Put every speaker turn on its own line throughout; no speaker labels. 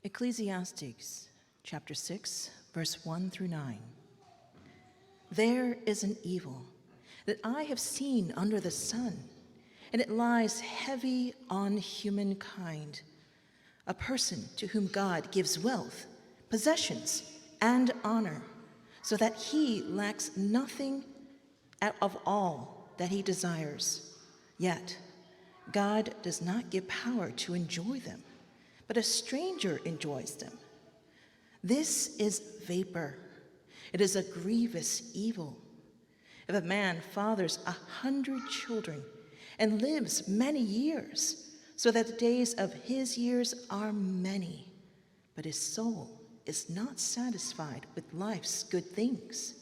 Ecclesiastes chapter 6, verse 1 through 9. There is an evil that I have seen under the sun, and it lies heavy on humankind, a person to whom God gives wealth, possessions, and honor, so that he lacks nothing of all that he desires. Yet God does not give power to enjoy them, but a stranger enjoys them. This is vapor. It is a grievous evil. If a man fathers 100 children and lives many years, so that the days of his years are many, but his soul is not satisfied with life's good things,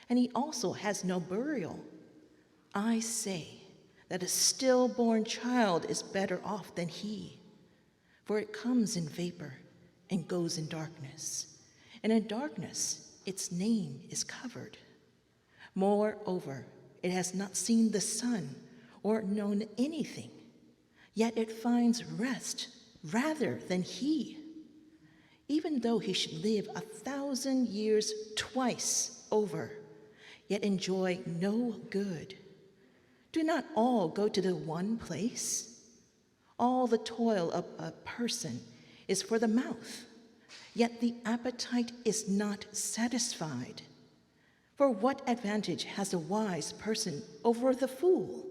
and he also has no burial, I say that a stillborn child is better off than he. For it comes in vapor and goes in darkness, and in darkness its name is covered. Moreover, it has not seen the sun or known anything, yet it finds rest rather than he. Even though he should live 1,000 years twice over, yet enjoy no good. Do not all go to the one place? All the toil of a person is for the mouth, yet the appetite is not satisfied. For what advantage has the wise person over the fool?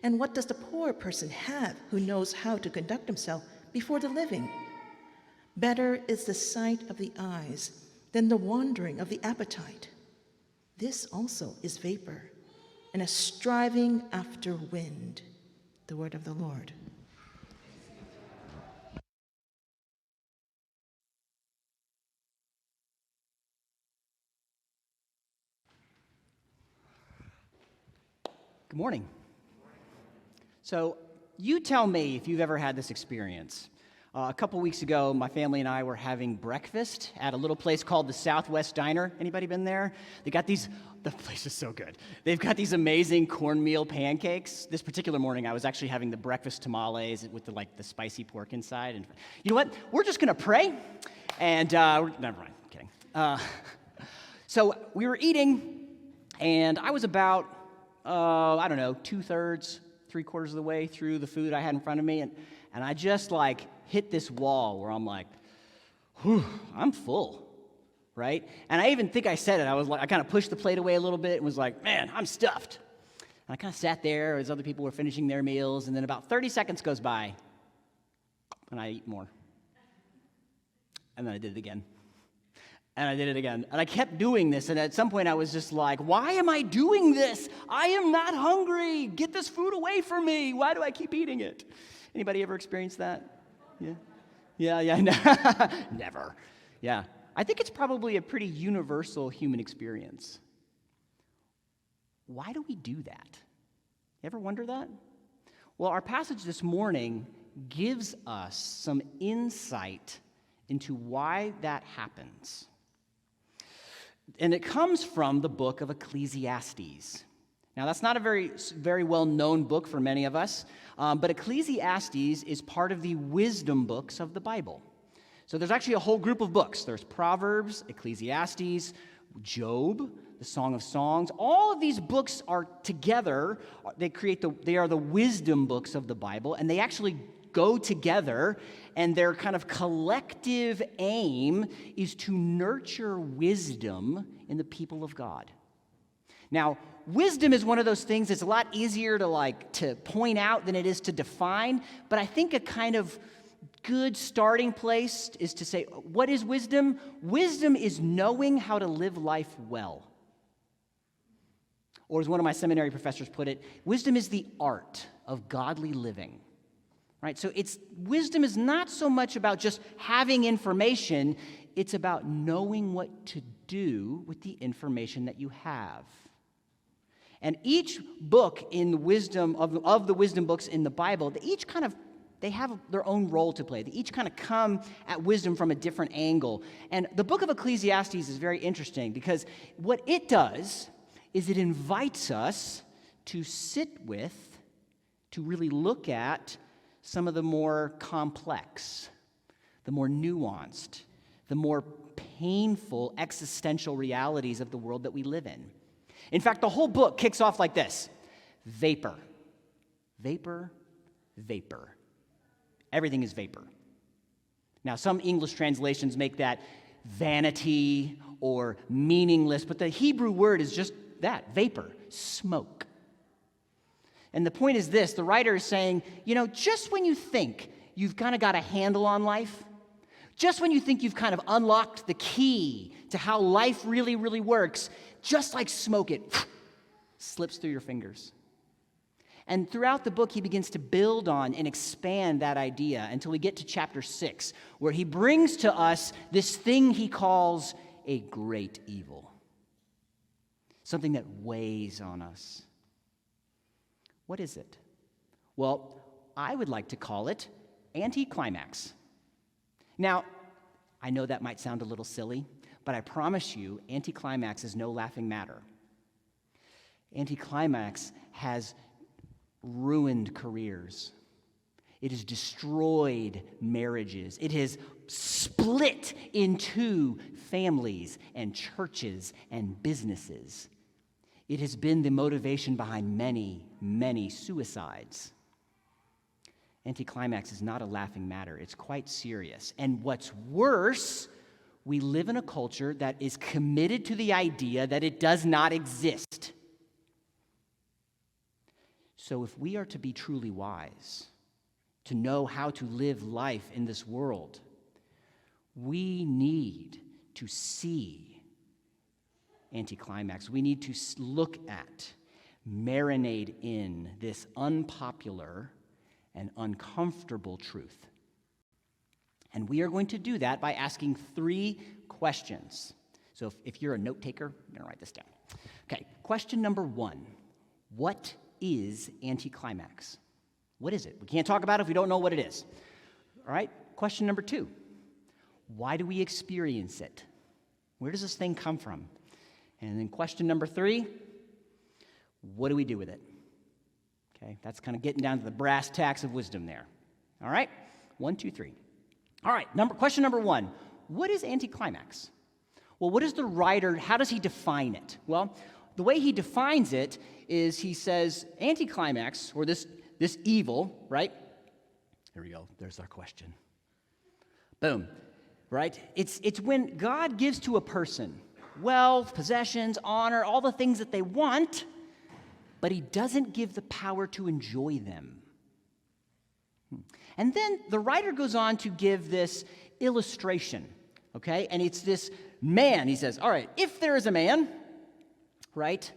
And what does the poor person have who knows how to conduct himself before the living? Better is the sight of the eyes than the wandering of the appetite. This also is vapor, and a striving after wind. The word of the Lord.
Good morning. So you tell me if you've ever had this experience. A couple weeks ago, my family and I were having breakfast at a little place called the Southwest Diner. Anybody been there? The place is so good. They've got these amazing cornmeal pancakes. This particular morning, I was actually having the breakfast tamales with the spicy pork inside. And you know what? We're just going to pray. And, never mind, I'm kidding. So we were eating, and I was about, 2/3, 3/4 of the way through the food I had in front of me. And I just hit this wall where I'm like, whew, I'm full, right? And I even think I said it. I kind of pushed the plate away a little bit and was like, man, I'm stuffed. And I kind of sat there as other people were finishing their meals, and then about 30 seconds goes by, and I eat more. And then I did it again. And I did it again. And I kept doing this, and at some point I was just like, why am I doing this? I am not hungry. Get this food away from me. Why do I keep eating it? Anybody ever experienced that? Yeah. Never. Yeah. I think it's probably a pretty universal human experience. Why do we do that? You ever wonder that? Well, our passage this morning gives us some insight into why that happens. And it comes from the book of Ecclesiastes. Now, that's not a very well-known book for many of us, but Ecclesiastes is part of the wisdom books of the Bible. So there's actually a whole group of books. There's Proverbs, Ecclesiastes, Job, the Song of Songs. All of these books are together. They are the wisdom books of the Bible, and they actually go together, and their kind of collective aim is to nurture wisdom in the people of God. Now, wisdom is one of those things that's a lot easier to point out than it is to define, but I think a kind of good starting place is to say, what is wisdom? Wisdom is knowing how to live life well. Or as one of my seminary professors put it, wisdom is the art of godly living. Right? So wisdom is not so much about just having information, it's about knowing what to do with the information that you have. And each book in the wisdom of the wisdom books in the Bible, they have their own role to play. They each kind of come at wisdom from a different angle. And the book of Ecclesiastes is very interesting because what it does is it invites us to sit with, to really look at some of the more complex, the more nuanced, the more painful existential realities of the world that we live in. In fact, the whole book kicks off like this: vapor, vapor, vapor. Everything is vapor. Now, some English translations make that vanity or meaningless, but the Hebrew word is just that, vapor, smoke. And the point is this: the writer is saying, just when you think you've kind of got a handle on life, just when you think you've kind of unlocked the key to how life really, really works, just like smoke, it slips through your fingers. And throughout the book, he begins to build on and expand that idea until we get to chapter 6, where he brings to us this thing he calls a great evil, something that weighs on us. What is it? Well, I would like to call it anti-climax. Now, I know that might sound a little silly, but I promise you, anti-climax is no laughing matter. Anti-climax has ruined careers. It has destroyed marriages. It has split into families and churches and businesses. It has been the motivation behind many, many suicides. Anti-climax is not a laughing matter. It's quite serious. And what's worse, we live in a culture that is committed to the idea that it does not exist. So if we are to be truly wise, to know how to live life in this world, we need to see anti-climax. We need to look at, marinate in this unpopular and uncomfortable truth. And we are going to do that by asking 3 questions. So if you're a note taker, you're going to write this down. Okay, question number 1. What is anti-climax? What is it? We can't talk about it if we don't know what it is. All right, question number 2. Why do we experience it? Where does this thing come from? And then question number 3, what do we do with it? Okay, that's kind of getting down to the brass tacks of wisdom there. All right, 1, 2, 3. All right, question number 1, what is anti-climax? Well, what is the writer, how does he define it? Well, the way he defines it is he says anti-climax, or this evil, right? Here we go, there's our question. Boom, right? It's when God gives to a person wealth, possessions, honor, all the things that they want, but he doesn't give the power to enjoy them. And then the writer goes on to give this illustration, okay? And it's this man. He says, all right, if there is a man, right?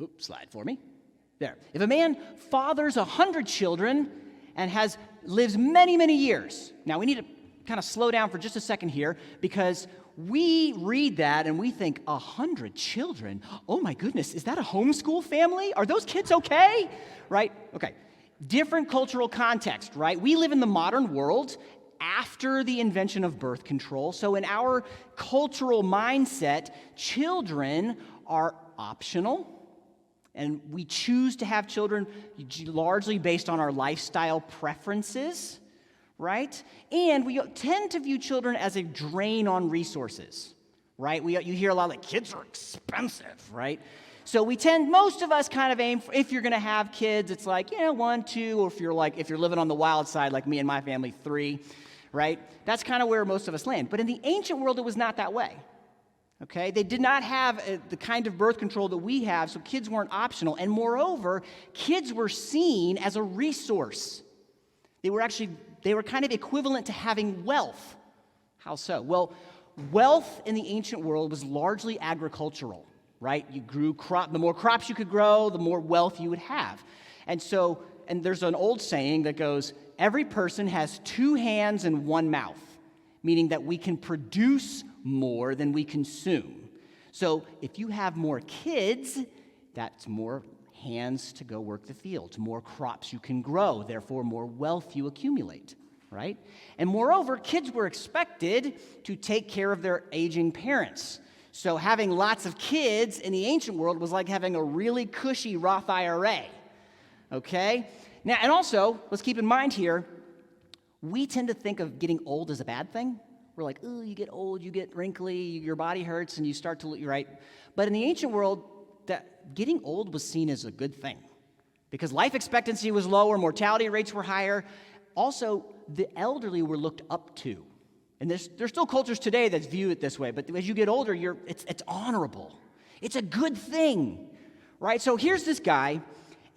Oops, slide for me. There. If a man fathers 100 children and lives many, many years. Now, we need to kind of slow down for just a second here, because we read that and we think, 100 children? Oh my goodness, is that a homeschool family? Are those kids okay? Right? Okay. Different cultural context, right? We live in the modern world after the invention of birth control. So in our cultural mindset, children are optional. And we choose to have children largely based on our lifestyle preferences, right? And we tend to view children as a drain on resources, right? You hear a lot like, kids are expensive, right? So most of us kind of aim for, if you're going to have kids, it's like, 1, 2, or if you're living on the wild side like me and my family, 3, right? That's kind of where most of us land. But in the ancient world, it was not that way. Okay, they did not have the kind of birth control that we have, so kids weren't optional. And moreover, kids were seen as a resource. They were kind of equivalent to having wealth. How so? Well, wealth in the ancient world was largely agricultural, right? You grew the more crops you could grow, the more wealth you would have. And there's an old saying that goes, every person has 2 hands and 1 mouth, meaning that we can produce more than we consume. So if you have more kids, that's more hands to go work the fields, more crops you can grow, therefore more wealth you accumulate, right? And moreover, kids were expected to take care of their aging parents. So having lots of kids in the ancient world was like having a really cushy Roth IRA, okay? Now, and also, let's keep in mind here, We tend to think of getting old as a bad thing. We're like, oh, you get old, you get wrinkly, your body hurts, and you start to look, right? But in the ancient world, that getting old was seen as a good thing because life expectancy was lower, mortality rates were higher. Also, the elderly were looked up to. And there's still cultures today that view it this way, but as you get older, it's honorable. It's a good thing, right? So here's this guy,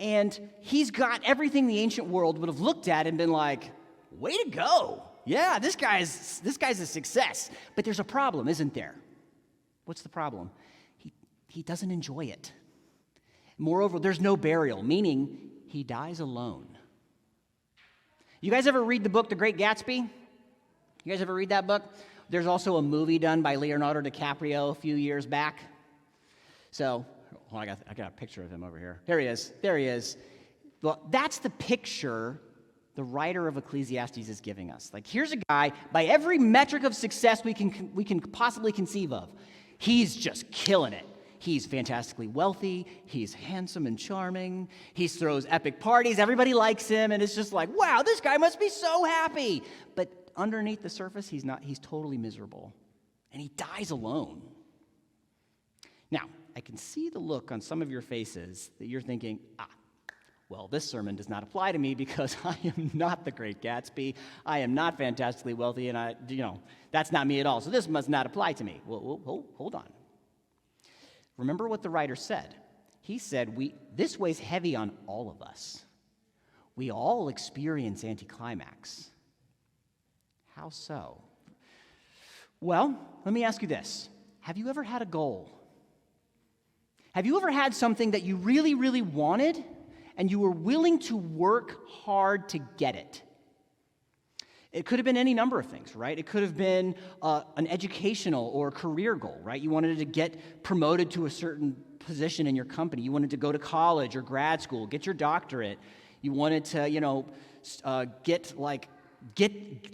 and he's got everything the ancient world would have looked at and been like, way to go. Yeah, this guy's a success. But there's a problem, isn't there? What's the problem? He doesn't enjoy it. Moreover, there's no burial, meaning he dies alone. You guys ever read the book, The Great Gatsby? You guys ever read that book? There's also a movie done by Leonardo DiCaprio a few years back. So, I got a picture of him over here. There he is. Well, that's the picture the writer of Ecclesiastes is giving us. Like, here's a guy, by every metric of success we can possibly conceive of, he's just killing it. He's fantastically wealthy, he's handsome and charming, he throws epic parties, everybody likes him, and it's just like, wow, this guy must be so happy. But underneath the surface, he's not. He's totally miserable, and he dies alone. Now, I can see the look on some of your faces that you're thinking, well, this sermon does not apply to me because I am not the Great Gatsby. I am not fantastically wealthy, and that's not me at all. So this must not apply to me. Well, hold on. Remember what the writer said. He said, this weighs heavy on all of us. We all experience anticlimax. How so? Well, let me ask you this. Have you ever had a goal? Have you ever had something that you really, really wanted, and you were willing to work hard to get it? It could have been any number of things, right? It could have been an educational or career goal, right? You wanted to get promoted to a certain position in your company. You wanted to go to college or grad school, get your doctorate. You wanted to,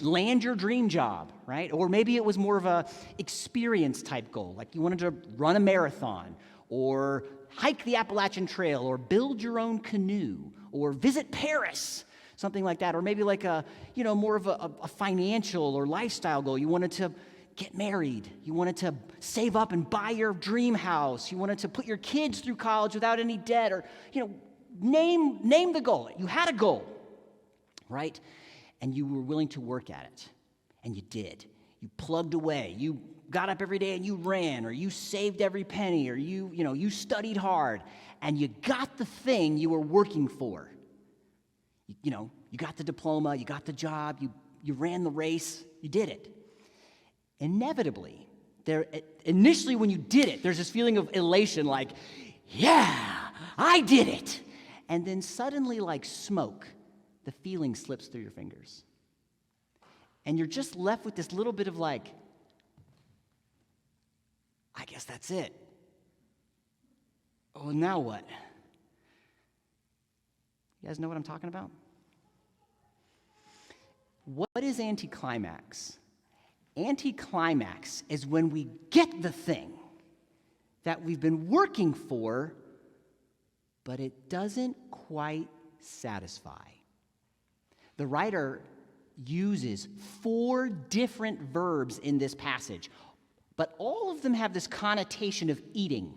land your dream job, right? Or maybe it was more of a experience type goal, like you wanted to run a marathon or hike the Appalachian Trail or build your own canoe or visit Paris, something like that. Or maybe like more of a financial or lifestyle goal. You wanted to get married. You wanted to save up and buy your dream house. You wanted to put your kids through college without any debt, or, name the goal. You had a goal, right? And you were willing to work at it. And you did. You plugged away. You got up every day and you ran, or you saved every penny, or you studied hard, and you got the thing you were working for. You got the diploma, you got the job, you ran the race, you did it. Inevitably, initially when you did it, there's this feeling of elation, like, yeah, I did it. And then suddenly, like smoke, the feeling slips through your fingers. And you're just left with this little bit of like, I guess that's it. Oh, now what? You guys know what I'm talking about? What is anticlimax? Anticlimax is when we get the thing that we've been working for, but it doesn't quite satisfy. The writer uses 4 different verbs in this passage, but all of them have this connotation of eating.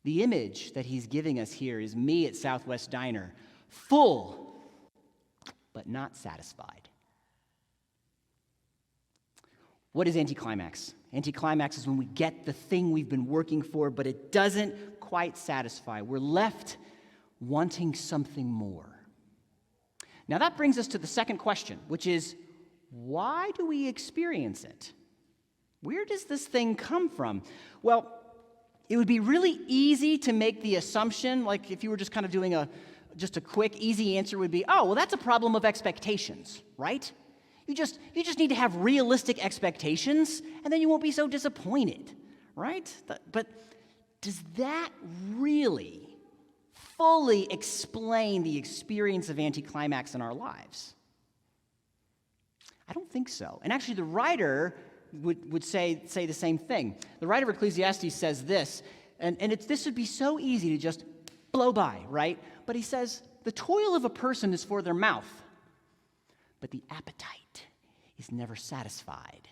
The image that he's giving us here is me at Southwest Diner, full, but not satisfied. What is anticlimax? Anticlimax is when we get the thing we've been working for, but it doesn't quite satisfy. We're left wanting something more. Now that brings us to the second question, which is, why do we experience it? Where does this thing come from? Well, it would be really easy to make the assumption, like if you were just kind of doing a quick, easy answer would be, oh, well, that's a problem of expectations, right? You just need to have realistic expectations, and then you won't be so disappointed, right? But does that really fully explain the experience of anticlimax in our lives? I don't think so. And actually, the writer would say the same thing. The writer of Ecclesiastes says this, and this would be so easy to just blow by, right? But he says, the toil of a person is for their mouth, but the appetite is never satisfied.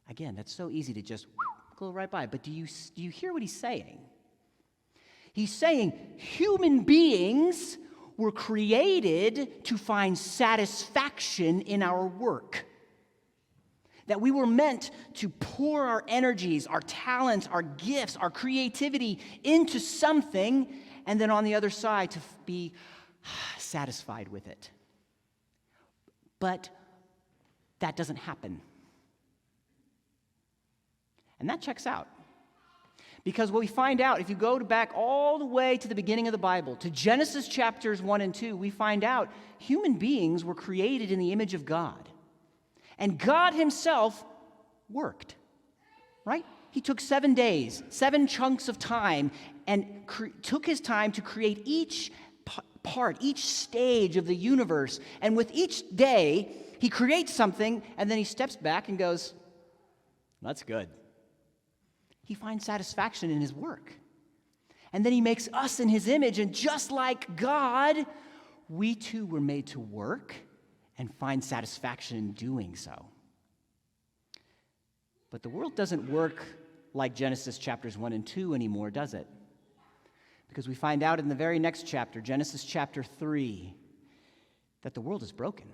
Again, that's so easy to just go right by, but do you hear what he's saying? He's saying human beings were created to find satisfaction in our work. That we were meant to pour our energies, our talents, our gifts, our creativity into something, and then on the other side to be satisfied with it. But that doesn't happen. And that checks out. Because what we find out, if you go back all the way to the beginning of the Bible, to Genesis chapters 1 and 2, we find out human beings were created in the image of God. And God himself worked, right? He took 7 days, 7 chunks of time, and took his time to create each part, each stage of the universe. And with each day, he creates something, and then he steps back and goes, that's good. He finds satisfaction in his work. And then he makes us in his image, and just like God, we too were made to work and find satisfaction in doing so. But the world doesn't work like Genesis chapters 1 and 2 anymore, does it? Because we find out in the very next chapter, Genesis chapter 3, that the world is broken.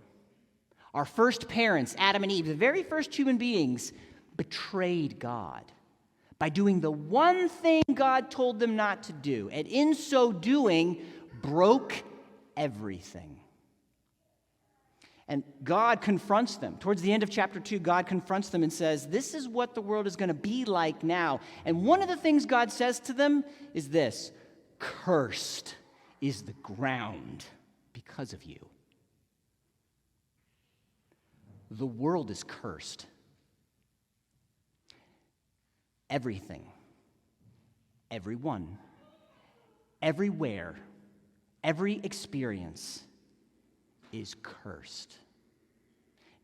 Our first parents, Adam and Eve, the very first human beings, betrayed God by doing the one thing God told them not to do, and in so doing, broke everything. And God confronts them. Towards the end of chapter 2, God confronts them and says, this is what the world is going to be like now. And one of the things God says to them is this: cursed is the ground because of you. The world is cursed. Everything, everyone, everywhere, every experience is cursed.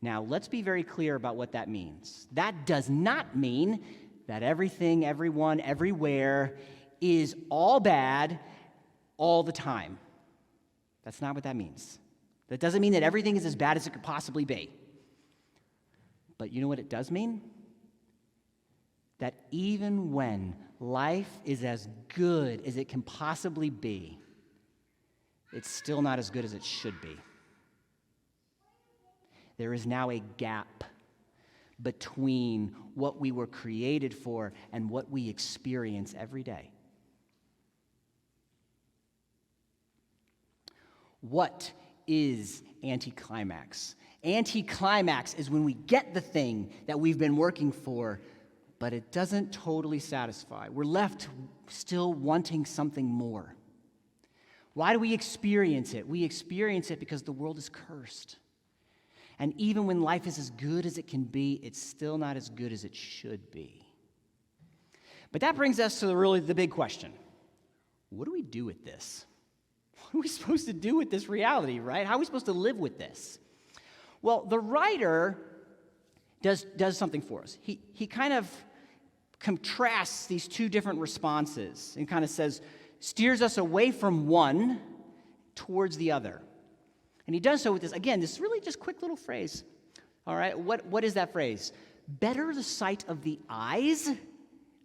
Now, let's be very clear about what that means. That does not mean that everything, everyone, everywhere is all bad all the time. That's not what that means. That doesn't mean that everything is as bad as it could possibly be. But you know what it does mean? That even when life is as good as it can possibly be, it's still not as good as it should be. There is now a gap between what we were created for and what we experience every day. What is anti-climax? Anti-climax is when we get the thing that we've been working for, but it doesn't totally satisfy. We're left still wanting something more. Why do we experience it? We experience it because the world is cursed. And even when life is as good as it can be, it's still not as good as it should be. But that brings us to the big question. What do we do with this? What are we supposed to do with this reality, right? How are we supposed to live with this? Well, the writer does something for us. He kind of contrasts these two different responses and kind of steers us away from one towards the other. And he does so with this really just quick little phrase. All right, what is that phrase? Better the sight of the eyes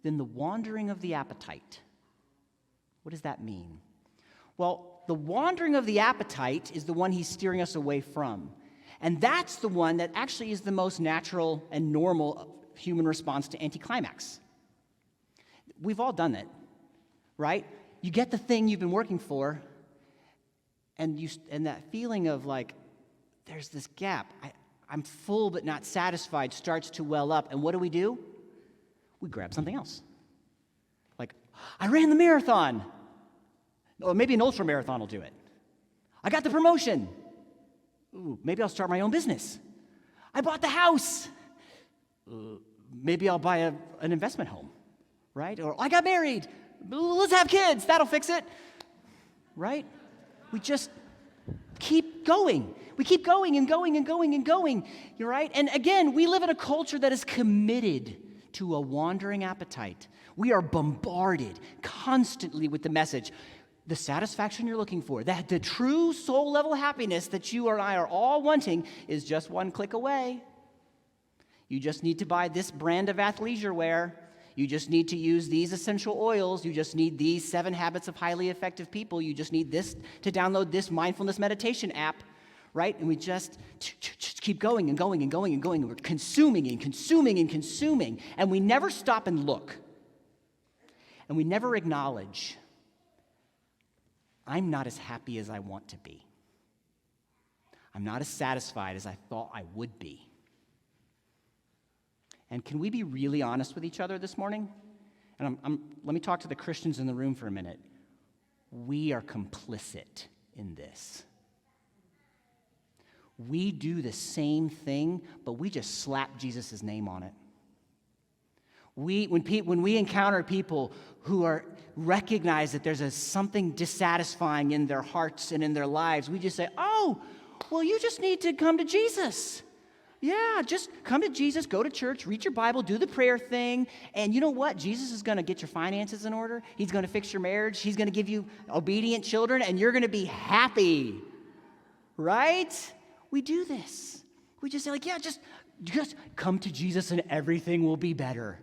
than the wandering of the appetite. What does that mean? Well, the wandering of the appetite is the one he's steering us away from. And that's the one that actually is the most natural and normal human response to anticlimax. We've all done it, right? You get the thing you've been working for, and that feeling of like, there's this gap. I'm full but not satisfied starts to well up. And what do? We grab something else. Like, I ran the marathon. Or maybe an ultra marathon will do it. I got the promotion. Ooh, maybe I'll start my own business. I bought the house. Maybe I'll buy an investment home, right? Or I got married. Let's have kids. That'll fix it, right? We just keep going. We keep going and going and going and going, you're right? And again, we live in a culture that is committed to a wandering appetite. We are bombarded constantly with the message. the satisfaction you're looking for, that the true soul-level happiness that you and I are all wanting is just one click away. You just need to buy this brand of athleisure wear. You just need to use these essential oils. You just need these 7 habits of highly effective people. You just need this to download this mindfulness meditation app, right? And we just keep going and going and going and going. And we're consuming and consuming and consuming. And we never stop and look. And we never acknowledge, I'm not as happy as I want to be. I'm not as satisfied as I thought I would be. And can we be really honest with each other this morning? And let me talk to the Christians in the room for a minute. We are complicit in this. We do the same thing, but we just slap Jesus' name on it. When we encounter people who recognize that there's something dissatisfying in their hearts and in their lives, we just say, oh, well, you just need to come to Jesus. Yeah, just come to Jesus, go to church, read your Bible, do the prayer thing, and you know what? Jesus is going to get your finances in order. He's going to fix your marriage. He's going to give you obedient children, and you're going to be happy, right? We do this. We just say, like, yeah, just come to Jesus and everything will be better,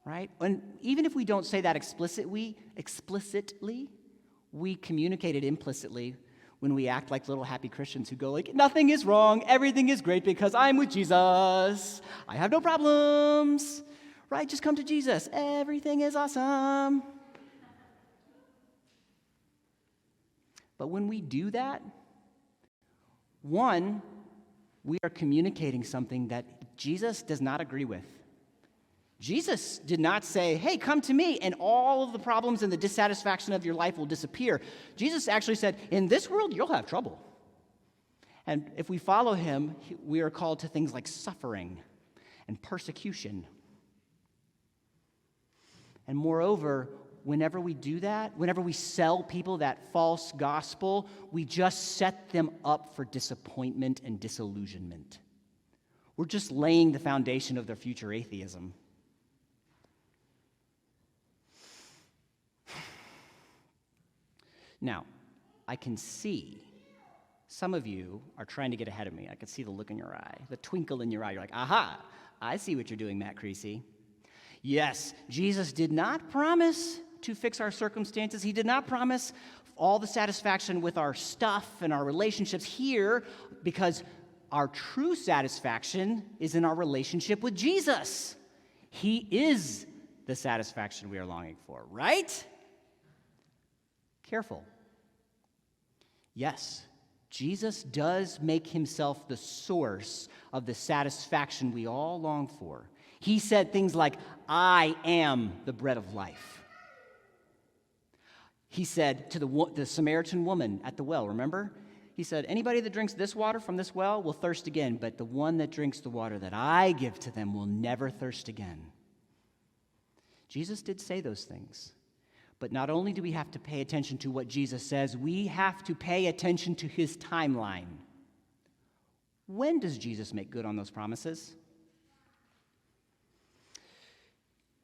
right? And even if we don't say that explicitly, we communicate it implicitly when we act like little happy Christians who go like, nothing is wrong, everything is great because I'm with Jesus. I have no problems, right? Just come to Jesus. Everything is awesome. But when we do that, one, we are communicating something that Jesus does not agree with. Jesus did not say, hey, come to me, and all of the problems and the dissatisfaction of your life will disappear. Jesus actually said, in this world, you'll have trouble. And if we follow him, we are called to things like suffering and persecution. And moreover, whenever we do that, whenever we sell people that false gospel, we just set them up for disappointment and disillusionment. We're just laying the foundation of their future atheism. Now, I can see some of you are trying to get ahead of me. I can see the look in your eye, the twinkle in your eye. You're like, aha, I see what you're doing, Matt Creasy. Yes, Jesus did not promise to fix our circumstances. He did not promise all the satisfaction with our stuff and our relationships here, because our true satisfaction is in our relationship with Jesus. He is the satisfaction we are longing for, right? Careful. Yes, Jesus does make himself the source of the satisfaction we all long for. He said things like, I am the bread of life. He said to the Samaritan woman at the well, remember? He said, anybody that drinks this water from this well will thirst again, but the one that drinks the water that I give to them will never thirst again. Jesus did say those things. But not only do we have to pay attention to what Jesus says, we have to pay attention to his timeline. When does Jesus make good on those promises?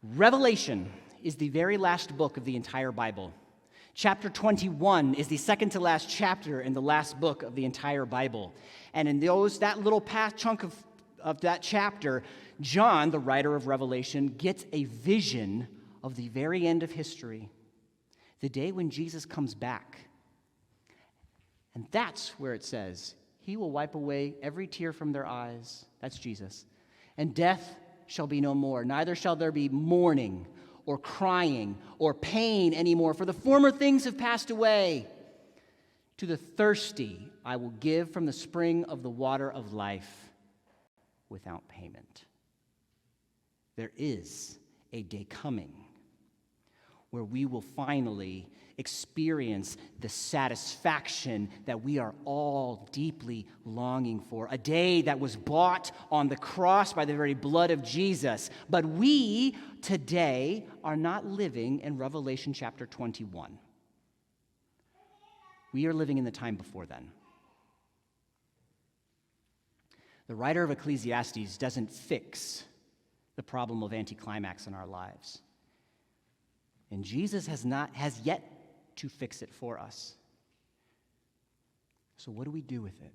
Revelation is the very last book of the entire Bible. Chapter 21 is the second to last chapter in the last book of the entire Bible. And in that little chunk of that chapter, John, the writer of Revelation, gets a vision of the very end of history. The day when Jesus comes back. And that's where it says, he will wipe away every tear from their eyes. That's Jesus. And death shall be no more. Neither shall there be mourning or crying or pain anymore, for the former things have passed away. To the thirsty I will give from the spring of the water of life without payment. There is a day coming where we will finally experience the satisfaction that we are all deeply longing for. A day that was bought on the cross by the very blood of Jesus. But we today are not living in Revelation chapter 21. We are living in the time before then. The writer of Ecclesiastes doesn't fix the problem of anti-climax in our lives. And Jesus has to fix it for us. So what do we do with it?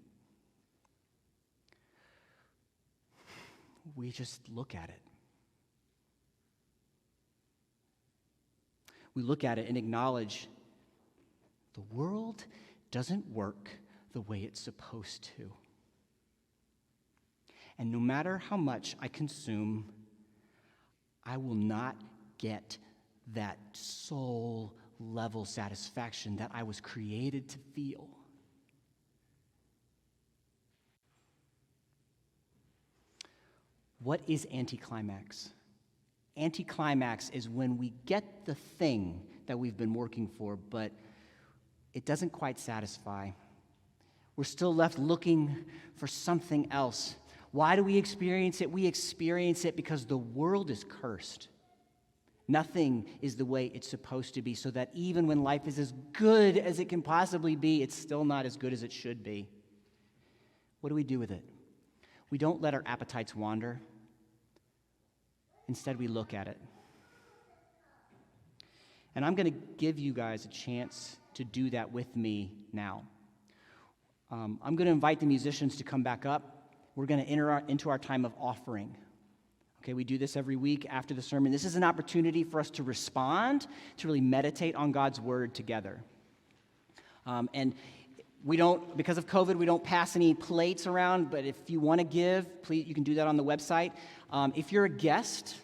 We just look at it. We look at it and acknowledge the world doesn't work the way it's supposed to. And no matter how much I consume, I will not get that soul level satisfaction that I was created to feel. What is anti-climax? Anti-climax is when we get the thing that we've been working for, but it doesn't quite satisfy. We're still left looking for something else. Why do we experience it? We experience it because the world is cursed. Nothing is the way it's supposed to be, so that even when life is as good as it can possibly be, it's still not as good as it should be. What do we do with it? We don't let our appetites wander. Instead, we look at it. And I'm going to give you guys a chance to do that with me now. I'm going to invite the musicians to come back up. We're going to enter into our time of offering. Okay, we do this every week after the sermon. This is an opportunity for us to respond, to really meditate on God's word together. And we don't, because of COVID, we don't pass any plates around, but if you want to give, please, you can do that on the website. If you're a guest,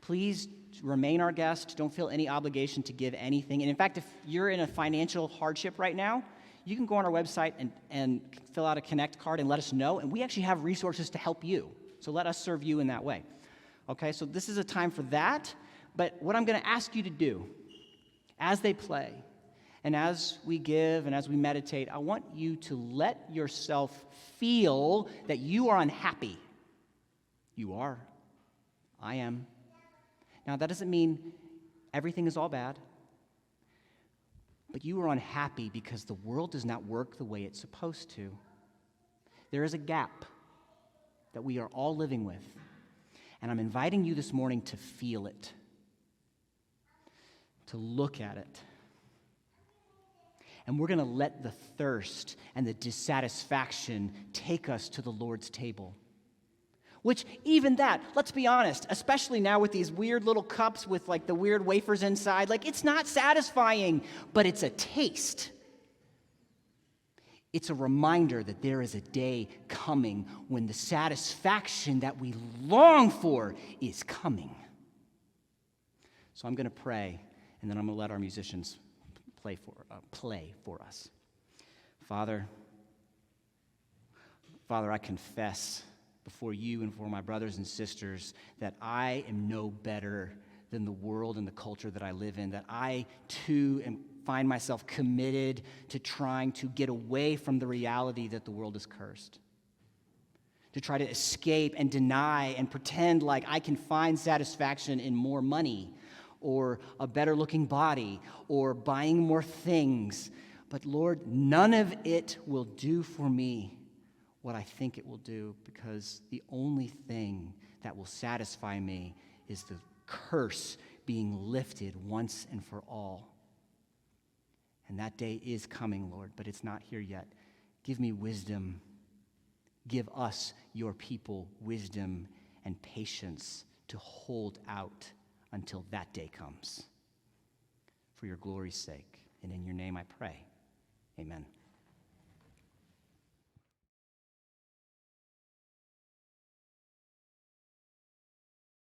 please remain our guest. Don't feel any obligation to give anything. And in fact, if you're in a financial hardship right now, you can go on our website and fill out a Connect card and let us know, and we actually have resources to help you. So let us serve you in that way. Okay, so this is a time for that, but what I'm going to ask you to do as they play, and as we give and as we meditate, I want you to let yourself feel that you are unhappy. You are. I am. Now, that doesn't mean everything is all bad, but you are unhappy because the world does not work the way it's supposed to. There is a gap that we are all living with, and I'm inviting you this morning to feel it, to look at it. And we're going to let the thirst and the dissatisfaction take us to the Lord's table. Which, even that, let's be honest, especially now with these weird little cups with like the weird wafers inside, like it's not satisfying, but it's a taste. It's a reminder that there is a day coming when the satisfaction that we long for is coming. So I'm going to pray, and then I'm going to let our musicians play for us. Father, I confess before you and for my brothers and sisters that I am no better than the world and the culture that I live in, that I too find myself committed to trying to get away from the reality that the world is cursed, to try to escape and deny and pretend like I can find satisfaction in more money or a better looking body or buying more things. But Lord, none of it will do for me what I think it will do, because the only thing that will satisfy me is the curse being lifted once and for all. And that day is coming, Lord, but it's not here yet. Give me wisdom. Give us, your people, wisdom and patience to hold out until that day comes. For your glory's sake, and in your name I pray. Amen.